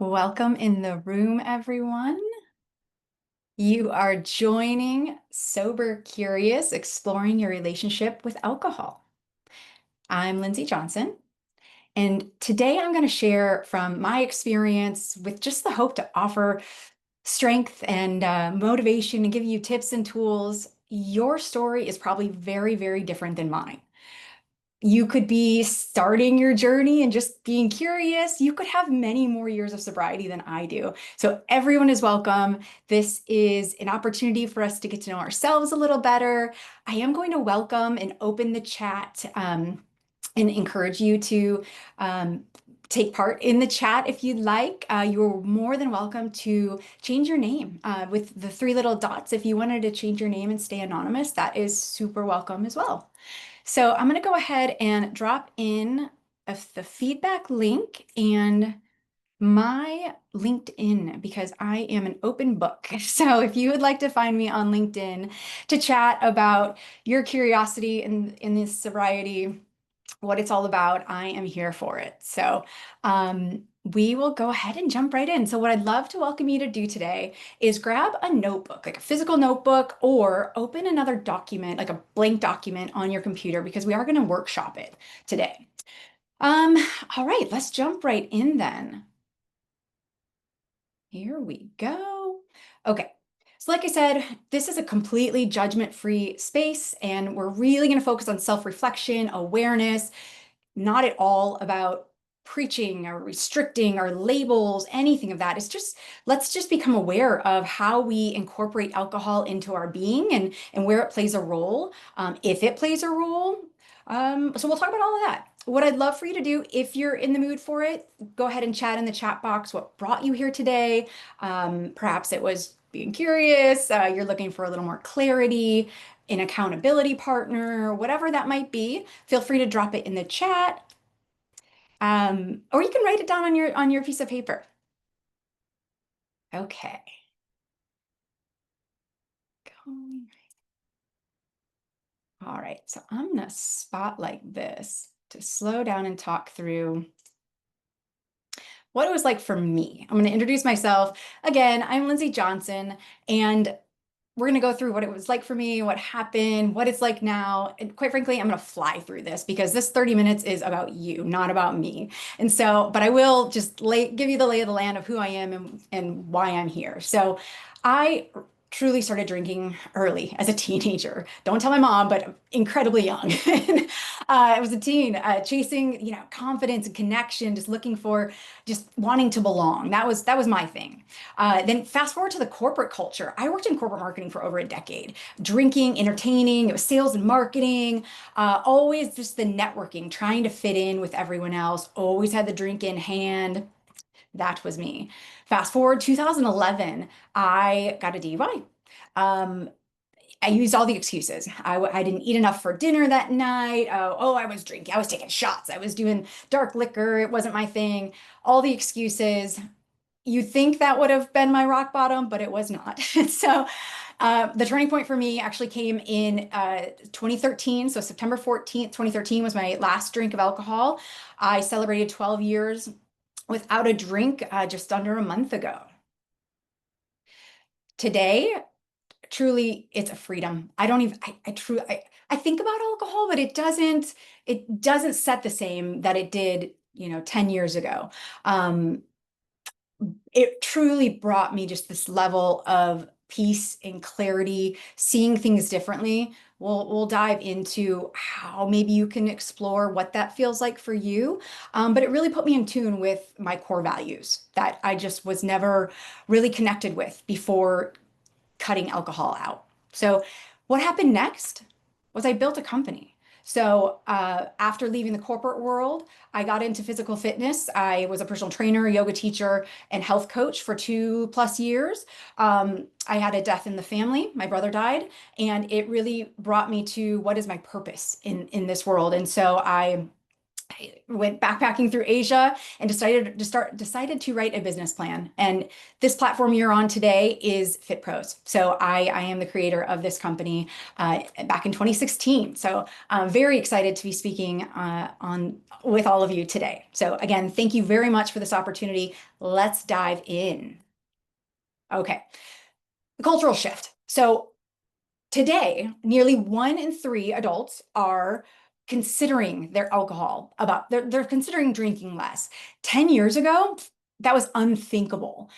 Welcome in the room, everyone. You are joining Sober Curious, exploring your relationship with alcohol. I'm Lindsay Johnson, and today I'm going to share from my experience with just the hope to offer strength and motivation and give you tips and tools. Your story is probably very, very different than mine. You could be starting your journey and just being curious. You could have many more years of sobriety than I do. So everyone is welcome. This is an opportunity for us to get to know ourselves a little better. I am going to welcome and open the chat and encourage you to take part in the chat if you'd like. You're more than welcome to change your name with the three little dots. If you wanted to change your name and stay anonymous, that is super welcome as well. So I'm going to go ahead and drop in the feedback link and my LinkedIn because I am an open book. So if you would like to find me on LinkedIn to chat about your curiosity in this sobriety, what it's all about, I am here for it. So we will go ahead and jump right in. So what I'd love to welcome you to do today is grab a notebook, like a physical notebook, or open another document, like a blank document on your computer, because we are going to workshop it today. Um, all right, let's jump right in then. Here we go. Okay. So like I said, this is a completely judgment-free space, and we're really going to focus on self-reflection, awareness, not at all about preaching or restricting or labels, anything of that. It's just, let's just become aware of how we incorporate alcohol into our being and where it plays a role, if it plays a role. So we'll talk about all of that. What I'd love for you to do, if you're in the mood for it, go ahead and chat in the chat box what brought you here today. Perhaps it was being curious, you're looking for a little more clarity, an accountability partner, whatever that might be. Feel free to drop it in the chat, or you can write it down on your piece of paper. Okay. All right, so I'm gonna spotlight this to slow down and talk through what it was like for me. I'm gonna introduce myself. Again, I'm Lindsay Johnson, and we're going to go through what it was like for me, what happened, what it's like now. And quite frankly, I'm going to fly through this because this 30 minutes is about you, not about me. And so, but I will just give you the lay of the land of who I am and why I'm here. So I truly started drinking early as a teenager. Don't tell my mom, but incredibly young. I was a teen, chasing, confidence and connection, just looking for, just wanting to belong. That was my thing. Then fast forward to the corporate culture. I worked in corporate marketing for over a decade, drinking, entertaining, it was sales and marketing, always just the networking, trying to fit in with everyone else, always had the drink in hand. That was me. Fast forward 2011, I got a DUI. I used all the excuses. I didn't eat enough for dinner that night. Oh, I was drinking. I was taking shots. I was doing dark liquor. It wasn't my thing. All the excuses. You think that would have been my rock bottom, but it was not. So the turning point for me actually came in 2013. So September 14th, 2013 was my last drink of alcohol. I celebrated 12 years without a drink just under a month ago. Today, truly, it's a freedom. I don't even, I truly, I think about alcohol, but it doesn't set the same that it did, 10 years ago. It truly brought me just this level of peace and clarity, seeing things differently. We'll dive into how maybe you can explore what that feels like for you. But it really put me in tune with my core values that I just was never really connected with before cutting alcohol out. So what happened next was I built a company. So after leaving the corporate world, I got into physical fitness. I was a personal trainer, yoga teacher, and health coach for 2+ years. I had a death in the family. My brother died, and it really brought me to what is my purpose in this world. And so I I went backpacking through Asia and decided to write a business plan. And this platform you're on today is FitPros. So I am the creator of this company back in 2016. So I'm very excited to be speaking on with all of you today. So again, thank you very much for this opportunity. Let's dive in. Okay, the cultural shift. So today, nearly 1 in 3 adults are considering their alcohol about they're considering drinking less. 10 years ago, that was unthinkable.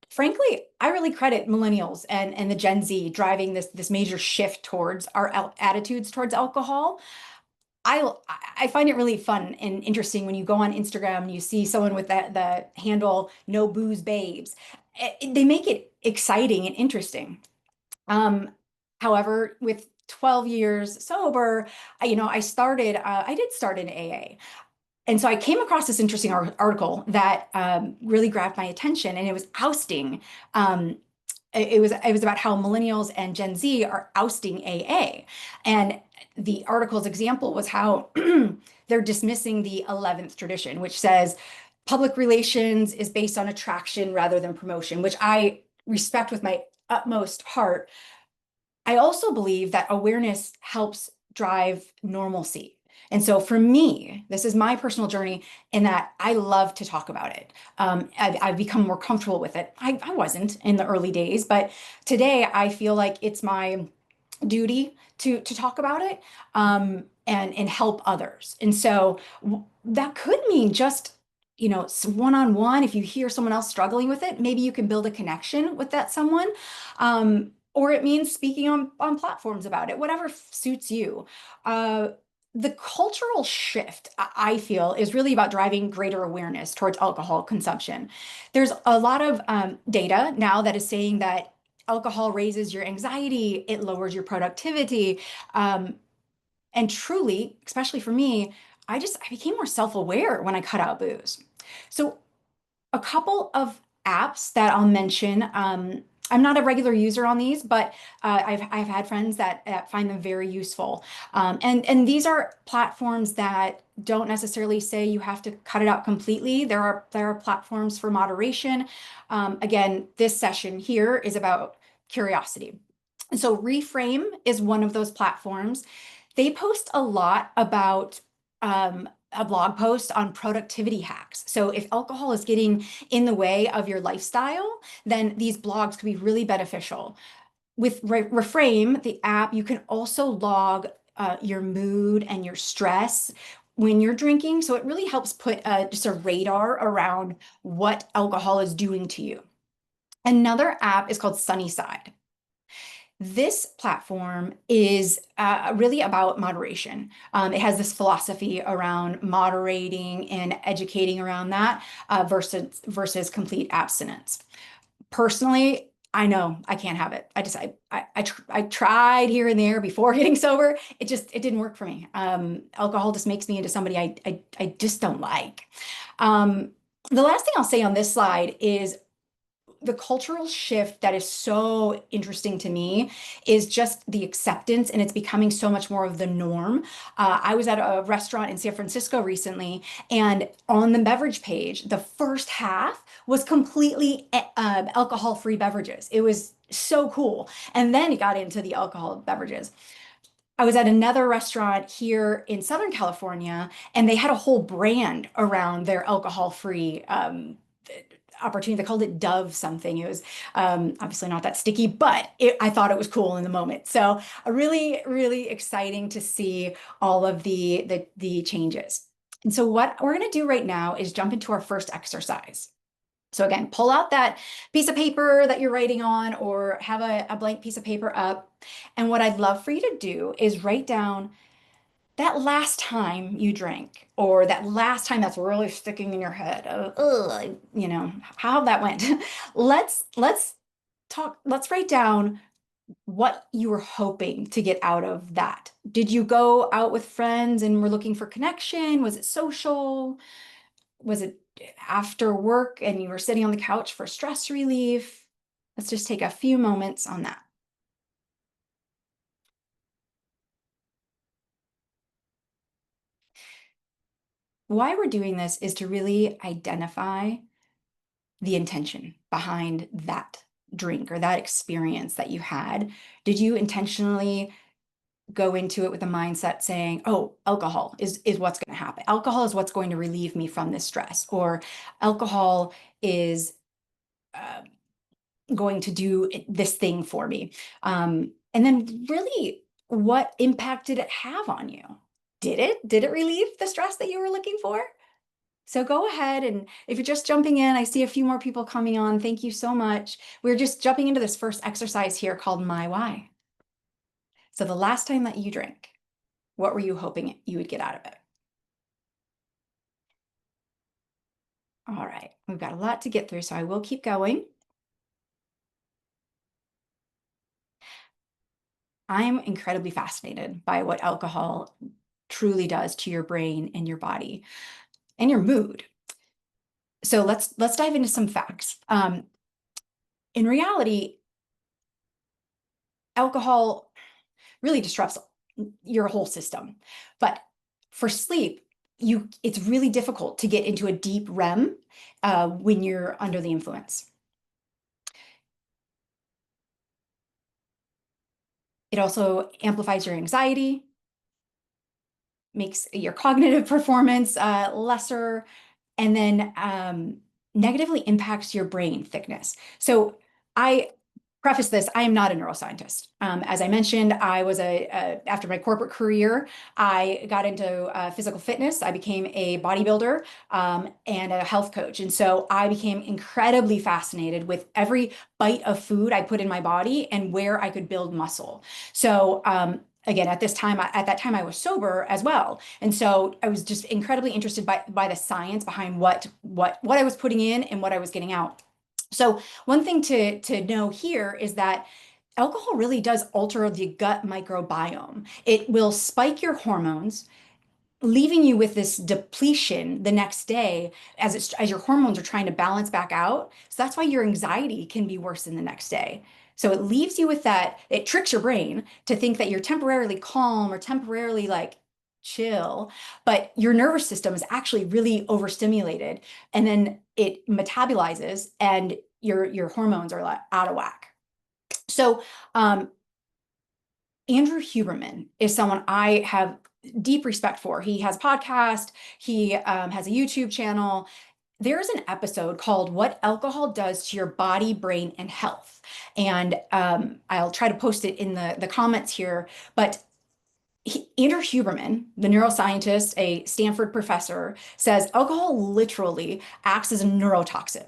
Frankly, I really credit millennials and the Gen Z driving this major shift towards our attitudes towards alcohol. I I find it really fun and interesting when you go on Instagram and you see someone with the handle "No Booze Babes." They make it exciting and interesting. Um, However, with 12 years sober, I did start in AA. And so I came across this interesting article that really grabbed my attention, and it was ousting. Um, it was about how millennials and Gen Z are ousting AA. And the article's example was how they're dismissing the 11th tradition, which says public relations is based on attraction rather than promotion, which I respect with my utmost heart. I also believe that awareness helps drive normalcy. And so for me, this is my personal journey in that I love to talk about it. I've become more comfortable with it. I wasn't in the early days, but today I feel like it's my duty to talk about it and help others. And so that could mean just one-on-one. If you hear someone else struggling with it, maybe you can build a connection with that someone. Or it means speaking on platforms about it, whatever suits you. Uh, the cultural shift, I feel, is really about driving greater awareness towards alcohol consumption. There's a lot of data now that is saying that alcohol raises your anxiety, it lowers your productivity. Um, and truly, especially for me, I became more self-aware when I cut out booze. So a couple of apps that I'll mention. I'm not a regular user on these, but I've had friends that find them very useful. And these are platforms that don't necessarily say you have to cut it out completely. There are platforms for moderation. Again, this session here is about curiosity. And so Reframe is one of those platforms. They post a lot about a blog post on productivity hacks. So if alcohol is getting in the way of your lifestyle, then these blogs could be really beneficial. With Reframe, the app, you can also log your mood and your stress when you're drinking. So it really helps put just a radar around what alcohol is doing to you. Another app is called Sunnyside. This platform is really about moderation. It has this philosophy around moderating and educating around that versus complete abstinence. Personally, I know I can't have it. I tried here and there before getting sober. It didn't work for me. Alcohol just makes me into somebody I just don't like. The last thing I'll say on this slide is the cultural shift that is so interesting to me is just the acceptance, and it's becoming so much more of the norm. I was at a restaurant in San Francisco recently, and on the beverage page, the first half was completely alcohol-free beverages. It was so cool. And then it got into the alcohol beverages. I was at another restaurant here in Southern California, and they had a whole brand around their alcohol-free opportunity. They called it Dove something. It was obviously not that sticky, but I thought it was cool in the moment. So really, really exciting to see all of the changes. And so what we're going to do right now is jump into our first exercise. So again, pull out that piece of paper that you're writing on, or have a blank piece of paper up. And what I'd love for you to do is write down that last time you drank, or that last time that's really sticking in your head of, ugh, how that went. Let's talk, let's write down what you were hoping to get out of that. Did you go out with friends and were looking for connection? Was it social? Was it after work and you were sitting on the couch for stress relief? Let's just take a few moments on that. why we're doing this is to really identify the intention behind that drink or that experience that you had. Did you intentionally go into it with a mindset saying, oh, alcohol is what's going to happen. Alcohol is what's going to relieve me from this stress, or alcohol is uh, going to do this thing for me. And then really, what impact did it have on you? Did it relieve the stress that you were looking for? So go ahead, and if you're just jumping in, I see a few more people coming on. Thank you so much. We're just jumping into this first exercise here called My Why. So the last time that you drank, what were you hoping you would get out of it? All right, we've got a lot to get through, so I will keep going. I'm incredibly fascinated by what alcohol truly does to your brain and your body and your mood. So let's dive into some facts. In reality, alcohol really disrupts your whole system. But for sleep, it's really difficult to get into a deep REM when you're under the influence. It also amplifies your anxiety, makes your cognitive performance lesser, and then negatively impacts your brain thickness. So I preface this, I am not a neuroscientist. As I mentioned, I was after my corporate career, I got into physical fitness. I became a bodybuilder and a health coach. And so I became incredibly fascinated with every bite of food I put in my body and where I could build muscle. So again, at that time I was sober as well. And so I was just incredibly interested by the science behind what I was putting in and what I was getting out. So one thing to know here is that alcohol really does alter the gut microbiome. It will spike your hormones, leaving you with this depletion the next day as your hormones are trying to balance back out. So that's why your anxiety can be worse in the next day. So it leaves you with that, it tricks your brain to think that you're temporarily calm or temporarily like chill, but your nervous system is actually really overstimulated, and then it metabolizes and your hormones are like out of whack. So Andrew Huberman is someone I have deep respect for. He has a podcast, he has a YouTube channel. There's an episode called What Alcohol Does to Your Body, Brain, and Health. And I'll try to post it in the comments here. But Andrew Huberman, the neuroscientist, a Stanford professor, says alcohol literally acts as a neurotoxin.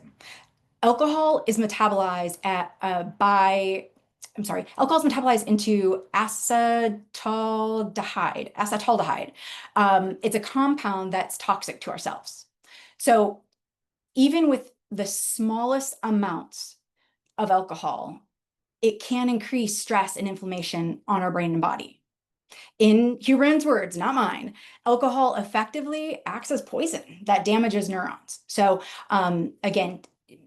Alcohol is metabolized alcohol is metabolized into acetaldehyde. It's a compound that's toxic to ourselves. So even with the smallest amounts of alcohol, it can increase stress and inflammation on our brain and body. In Huberman's words, not mine, alcohol effectively acts as poison that damages neurons. So again,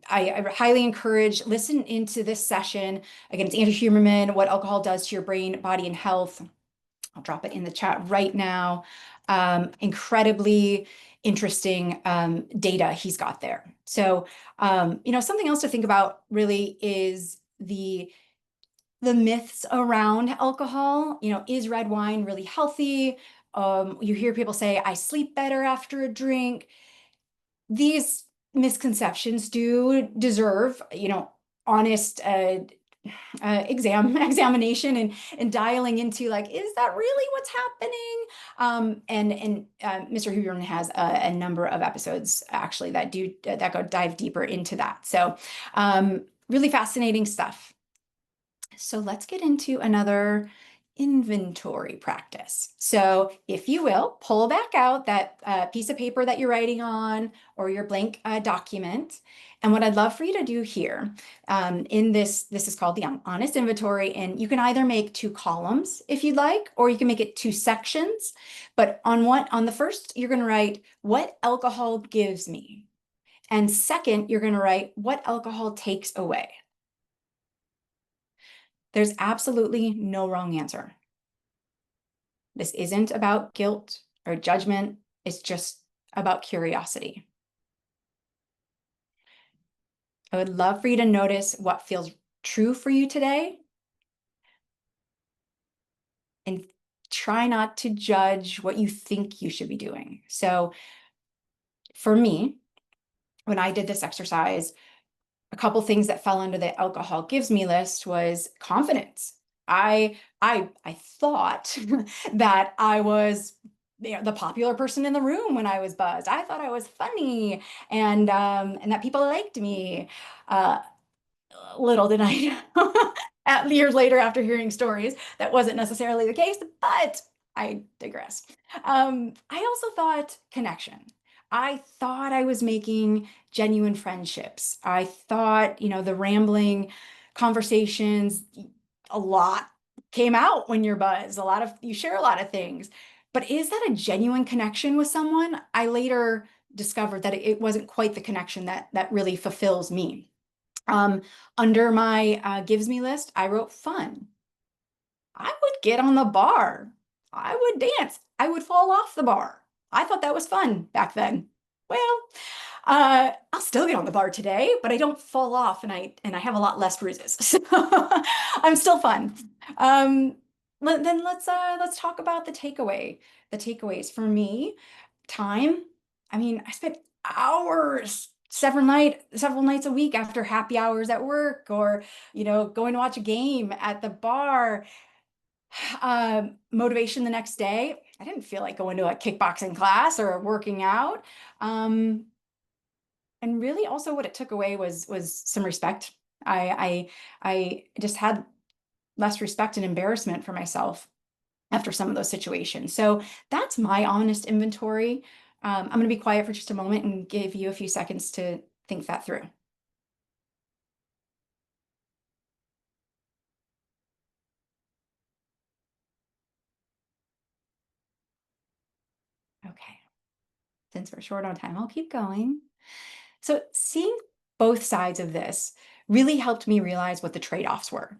I highly encourage listen into this session. Again, it's Andrew Huberman, What Alcohol Does to Your Brain, Body, and Health. I'll drop it in the chat right now. Incredibly interesting data he's got there. So, something else to think about really is the myths around alcohol. Is red wine really healthy? You hear people say, I sleep better after a drink. These misconceptions do deserve, honest examination and dialing into like, is that really what's happening? And Mr. Huberman has a number of episodes actually that go dive deeper into that. So really fascinating stuff. So let's get into another inventory practice. So if you will, pull back out that piece of paper that you're writing on or your blank document. And what I'd love for you to do here in this is called the honest inventory. And you can either make 2 columns if you'd like, or you can make it 2 sections. But on the first, you're going to write what alcohol gives me. And second, you're going to write what alcohol takes away. There's absolutely no wrong answer. This isn't about guilt or judgment. It's just about curiosity. I would love for you to notice what feels true for you today and try not to judge what you think you should be doing. So for me, when I did this exercise, a couple things that fell under the alcohol gives me list was confidence. I thought that I was the popular person in the room when I was buzzed. I thought I was funny and that people liked me. Uh, Little did I know, years later after hearing stories, that wasn't necessarily the case, but I digress. I also thought connection. I thought I was making genuine friendships. I thought, the rambling conversations, a lot came out when you're buzzed. You share a lot of things. But is that a genuine connection with someone? I later discovered that it wasn't quite the connection that really fulfills me. Um, Under my gives me list, I wrote fun. I would get on the bar. I would dance. I would fall off the bar. I thought that was fun back then. Well, I'll still get on the bar today, but I don't fall off and I have a lot less bruises. So I'm still fun. Um, then let's talk about the takeaway. The takeaways for me, time. I mean, I spent hours several nights a week after happy hours at work or going to watch a game at the bar. Motivation the next day. I didn't feel like going to a kickboxing class or working out. Um, and really also what it took away was some respect. I just had less respect and embarrassment for myself after some of those situations. So that's my honest inventory. I'm going to be quiet for just a moment and give you a few seconds to think that through. Okay, since we're short on time, I'll keep going. So seeing both sides of this really helped me realize what the trade-offs were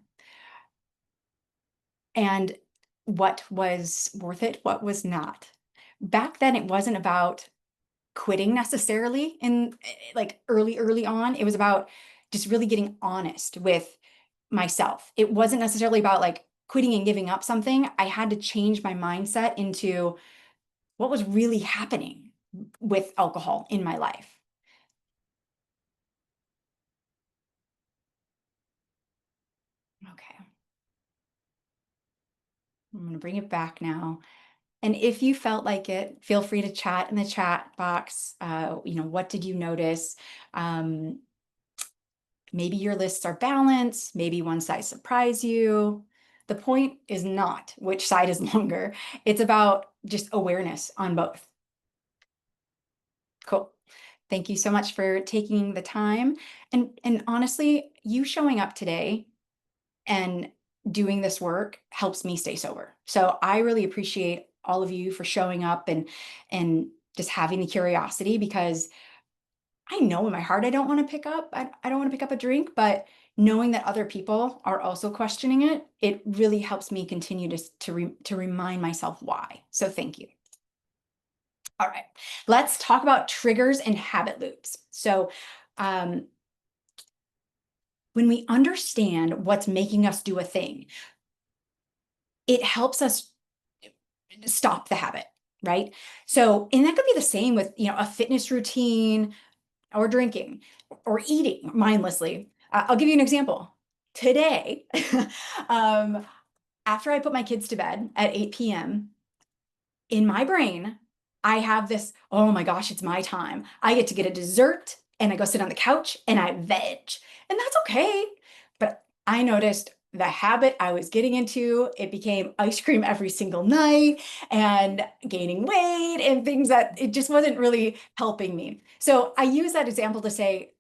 and what was worth it, what was not. Back then, it wasn't about quitting necessarily in like early on. It was about just really getting honest with myself. It wasn't necessarily about like quitting and giving up something. I had to change my mindset into what was really happening with alcohol in my life. Okay, I'm going to bring it back now. And if you felt like it, feel free to chat in the chat box. What did you notice? Um, Maybe your lists are balanced, maybe one side surprised you. The point is not which side is longer. It's about just awareness on both. Cool. Thank you so much for taking the time. And honestly, you showing up today and doing this work helps me stay sober. So I really appreciate all of you for showing up and just having the curiosity because I know in my heart I don't want to pick up. I don't want to pick up a drink, but knowing that other people are also questioning it, it really helps me continue to remind myself why. So thank you. All right, let's talk about triggers and habit loops. So um, when we understand what's making us do a thing, it helps us stop the habit, right? So, and that could be the same with, a fitness routine or drinking or eating mindlessly. I'll give you an example. Today, um, after I put my kids to bed at 8 p.m., in my brain, I have this, oh my gosh, it's my time. I get to get a dessert and I go sit on the couch and I veg. And that's okay. But I noticed the habit I was getting into, it became ice cream every single night and gaining weight and things that it just wasn't really helping me. So I use that example to say,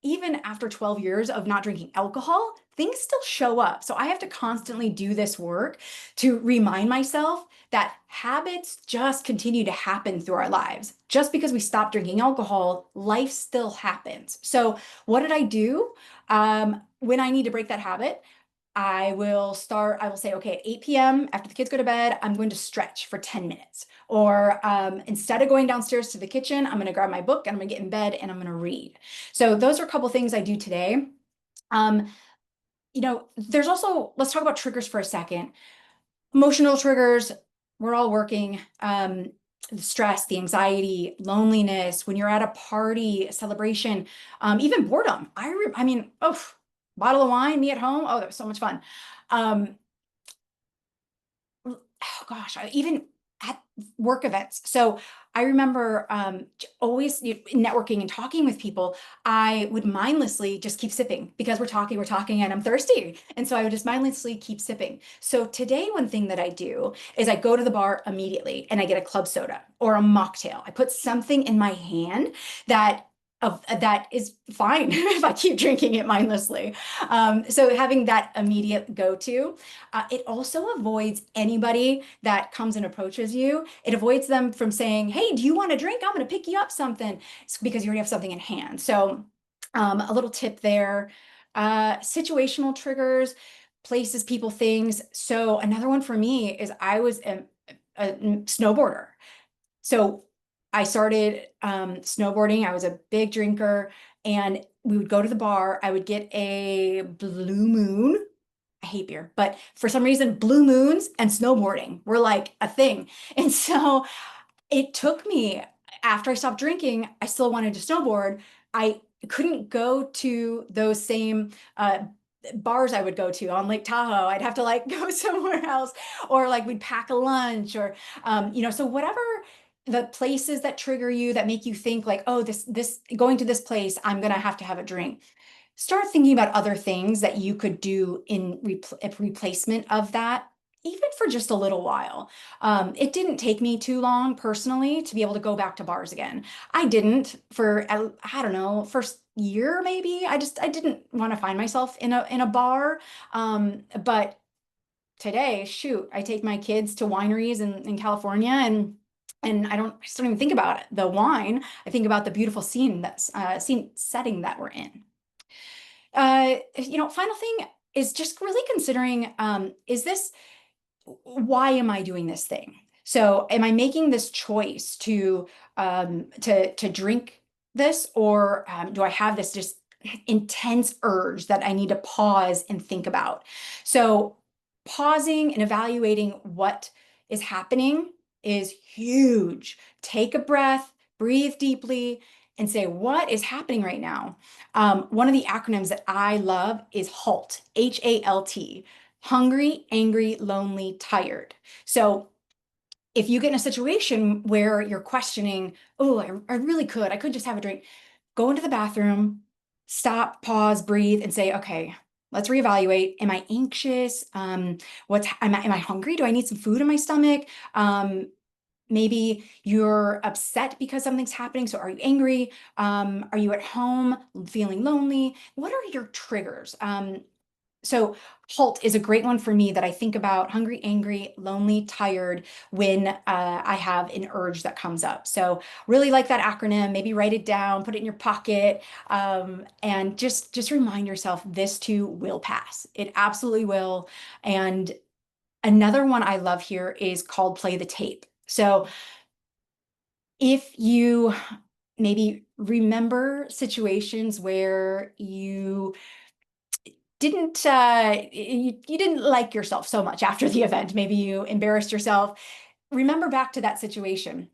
even after 12 years of not drinking alcohol, things still show up. So I have to constantly do this work to remind myself that habits just continue to happen through our lives. Just because we stop drinking alcohol, life still happens. So what did I do when I need to break that habit? I will say, okay, at 8 p.m., after the kids go to bed, I'm going to stretch for 10 minutes. Or instead of going downstairs to the kitchen, I'm going to grab my book and I'm going to get in bed and I'm going to read. So those are a couple things I do today. Um, there's also, let's talk about triggers for a second. Emotional triggers, we're all working. The stress, the anxiety, loneliness, when you're at a party, a celebration, even boredom. I mean, oh, bottle of wine, me at home. Oh, that was so much fun. Um, oh gosh, even at work events. So I remember always networking and talking with people. I would mindlessly just keep sipping because we're talking, and I'm thirsty. And so I would just mindlessly keep sipping. So today, one thing that I do is I go to the bar immediately and I get a club soda or a mocktail. I put something in my hand that that is fine if I keep drinking it mindlessly. So having that immediate go-to. It also avoids anybody that comes and approaches you. It avoids them from saying, hey, do you want a drink? I'm going to pick you up something. It's because you already have something in hand. So a little tip there. Situational triggers, places, people, things. So another one for me is I was a snowboarder. So I started snowboarding. I was a big drinker, and we would go to the bar. I would get a Blue Moon. I hate beer, but for some reason, blue moons and snowboarding were like a thing. And so it took me, after I stopped drinking, I still wanted to snowboard. I couldn't go to those same bars I would go to on Lake Tahoe. I'd have to like go somewhere else, or like we'd pack a lunch, or so whatever the places that trigger you, that make you think like, oh, this going to this place, I'm gonna have to have a drink. Start thinking about other things that you could do in replacement of that, even for just a little while. It didn't take me too long personally to be able to go back to bars again. I didn't for, I don't know, first year maybe. I didn't want to find myself in a bar. But today, shoot, I take my kids to wineries in California, and I just don't even think about it, the wine. I think about the beautiful scene setting that we're in. Final thing is just really considering, is this, why am I doing this thing? So am I making this choice to drink this, or do I have this just intense urge that I need to pause and think about? So pausing and evaluating what is happening is huge. Take a breath, breathe deeply, and say, what is happening right now? One of the acronyms that I love is HALT, HALT. Hungry, angry, lonely, tired. So if you get in a situation where you're questioning, oh, I really I could just have a drink, go into the bathroom, stop, pause, breathe, and say, okay, let's reevaluate. Am I anxious? Am I hungry? Do I need some food in my stomach? Maybe you're upset because something's happening. So are you angry? Are you at home feeling lonely? What are your triggers? So HALT is a great one for me that I think about: hungry, angry, lonely, tired, when I have an urge that comes up. So really like that acronym. Maybe write it down, put it in your pocket, and just remind yourself this too will pass. It absolutely will. And another one I love here is called Play the Tape. So if you maybe remember situations where you didn't like yourself so much after the event. Maybe you embarrassed yourself. Remember back to that situation.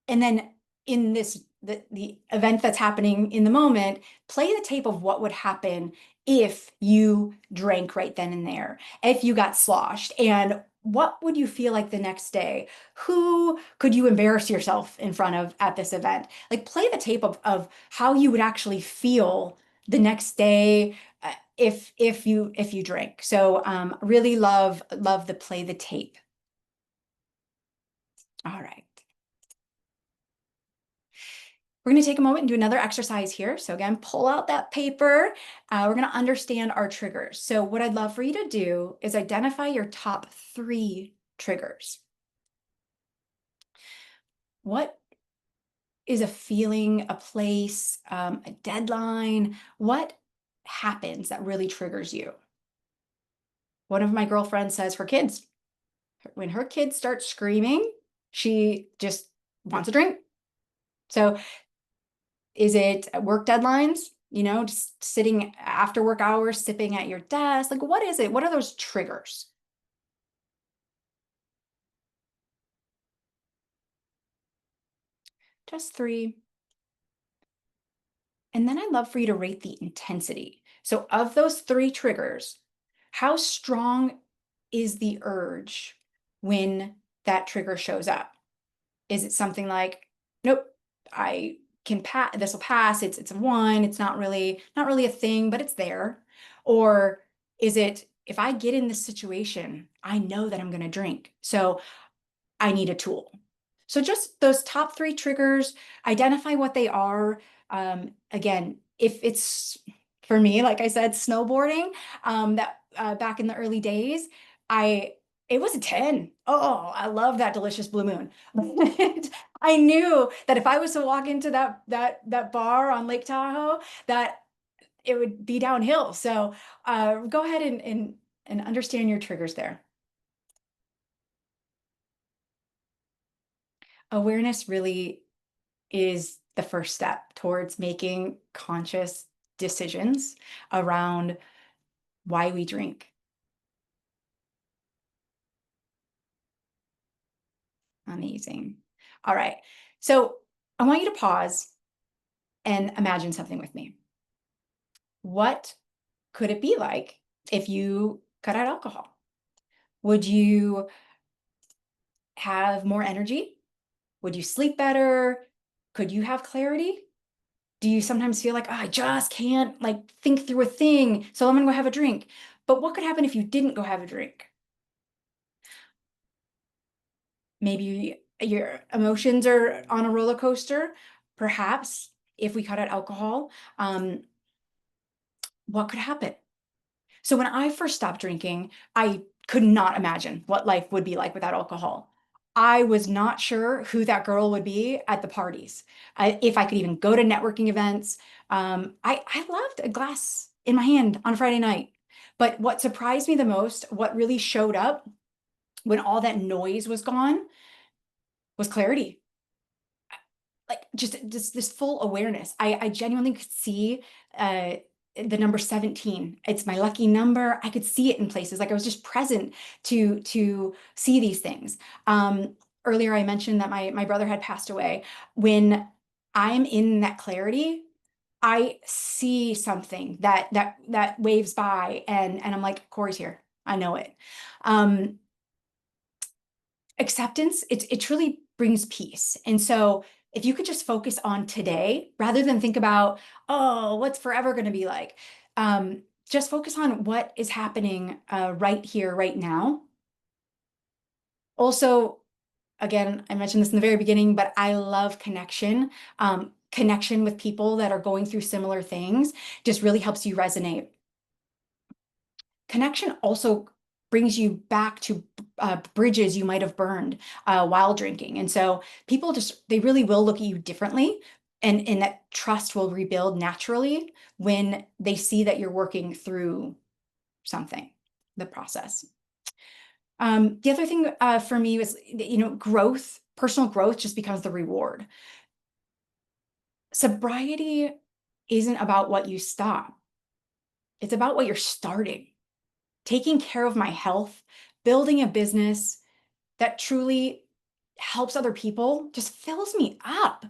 And then in the event that's happening in the moment, play the tape of what would happen if you drank right then and there, if you got sloshed, and what would you feel like the next day? Who could you embarrass yourself in front of at this event? Like, play the tape of how you would actually feel the next day, if you drink. So really love the play the tape. All right. We're going to take a moment and do another exercise here. So again, pull out that paper. We're going to understand our triggers. So what I'd love for you to do is identify your top 3 triggers. What is a feeling, a place, a deadline? What happens that really triggers you? One of my girlfriends says when her kids start screaming, she just wants a drink. So is it work deadlines? Just sitting after work hours, sipping at your desk? Like, what is it? What are those triggers? Just three. And then I'd love for you to rate the intensity. So, of those three triggers, how strong is the urge when that trigger shows up? Is it something like, nope, I can pass, this will pass, it's a one, it's not really a thing, but it's there? Or is it, if I get in this situation, I know that I'm going to drink, so I need a tool? So just those top three triggers, identify what they are. Again, if it's, for me, like I said, snowboarding, that back in the early days, I it was a 10. Oh, I love that delicious blue moon. I knew that if I was to walk into that bar on Lake Tahoe, that it would be downhill. So go ahead and understand your triggers there. Awareness really is the first step towards making conscious decisions around why we drink. Amazing. All right. So I want you to pause and imagine something with me. What could it be like if you cut out alcohol? Would you have more energy? Would you sleep better? Could you have clarity? Do you sometimes feel like, oh, I just can't like think through a thing, so I'm gonna go have a drink? But what could happen if you didn't go have a drink? Maybe your emotions are on a roller coaster. Perhaps if we cut out alcohol, what could happen? So when I first stopped drinking, I could not imagine what life would be like without alcohol. I was not sure who that girl would be at the parties, if I could even go to networking events. I loved a glass in my hand on Friday night. But what surprised me the most, what really showed up when all that noise was gone, was clarity. Like just this full awareness. I genuinely could see uh the number 17. It's my lucky number. I could see it in places. Like I was just present to see these things. Earlier I mentioned that my brother had passed away. When I'm in that clarity, I see something that waves by, and I'm like, Corey's here. I know it. Um, Acceptance, it truly brings peace. And so if you could just focus on today rather than think about, oh, what's forever going to be like, just focus on what is happening right here, right now. Also, again, I mentioned this in the very beginning, but I love connection. Connection with people that are going through similar things just really helps you resonate. Connection also brings you back to bridges you might have burned while drinking. And so people they really will look at you differently. And that trust will rebuild naturally when they see that you're working through something, the process. The other thing for me was, growth, personal growth just becomes the reward. Sobriety isn't about what you stop. It's about what you're starting. Taking care of my health, building a business that truly helps other people just fills me up.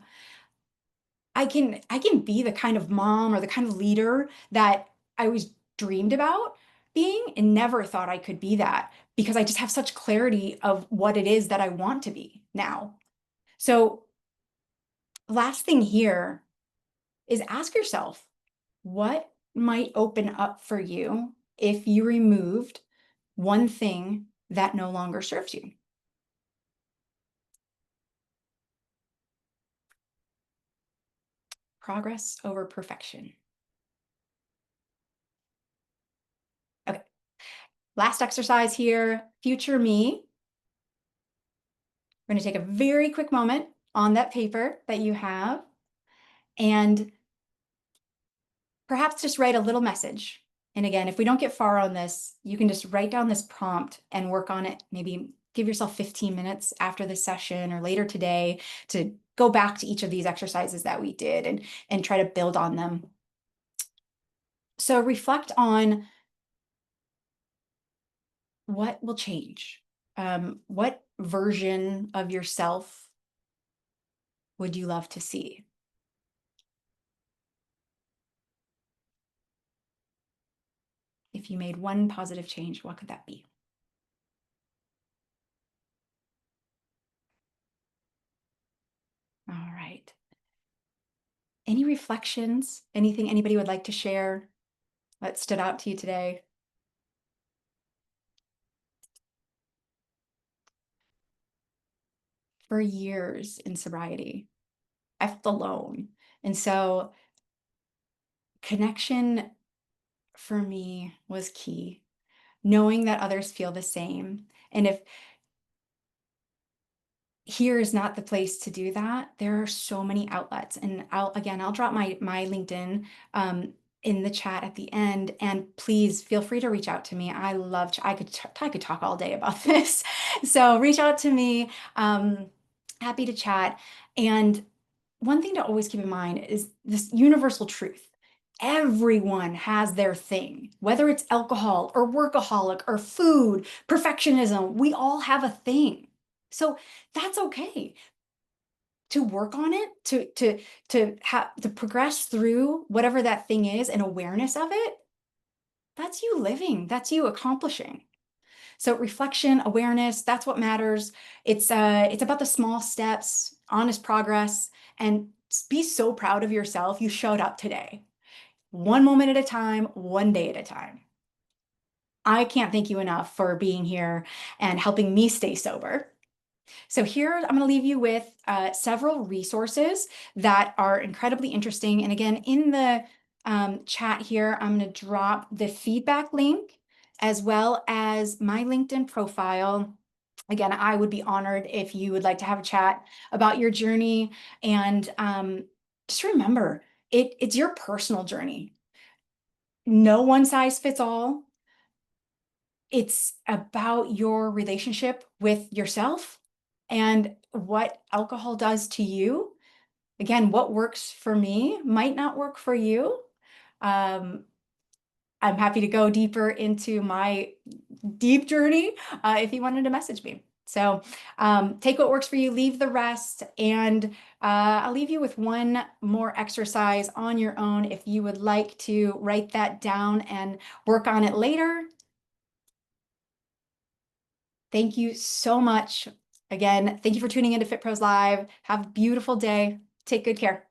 I can be the kind of mom or the kind of leader that I always dreamed about being and never thought I could be that, because I just have such clarity of what it is that I want to be now. So last thing here is ask yourself, what might open up for you if you removed one thing that no longer serves you? Progress over perfection. Okay, last exercise here. Future me. We're going to take a very quick moment on that paper that you have and perhaps just write a little message. And again, if we don't get far on this, you can just write down this prompt and work on it. Maybe give yourself 15 minutes after the session or later today to go back to each of these exercises that we did and try to build on them. So reflect on what will change. What version of yourself would you love to see? If you made one positive change, what could that be? All right. Any reflections? Anything anybody would like to share that stood out to you today? For years in sobriety, I felt alone. And so connection for me was key, knowing that others feel the same. And if here is not the place to do that, there are so many outlets. And I'll drop my LinkedIn in the chat at the end. And please feel free to reach out to me. I could talk all day about this. So reach out to me. Happy to chat. And one thing to always keep in mind is this universal truth. Everyone has their thing, whether it's alcohol or workaholic or food, perfectionism, we all have a thing. So that's okay to work on it, to progress through whatever that thing is and awareness of it. That's you living, that's you accomplishing. So reflection, awareness, that's what matters. It's about the small steps, honest progress, and be so proud of yourself. You showed up today, one moment at a time, one day at a time. I can't thank you enough for being here and helping me stay sober. So here I'm going to leave you with several resources that are incredibly interesting. And again, in the chat here, I'm going to drop the feedback link as well as my LinkedIn profile. Again, I would be honored if you would like to have a chat about your journey. And just remember, it's your personal journey. No one size fits all. It's about your relationship with yourself and what alcohol does to you. Again, what works for me might not work for you. Um, I'm happy to go deeper into my deep journey if you wanted to message me. So take what works for you, leave the rest, and I'll leave you with one more exercise on your own if you would like to write that down and work on it later. Thank you so much. Again, thank you for tuning into FitPros Live. Have a beautiful day. Take good care.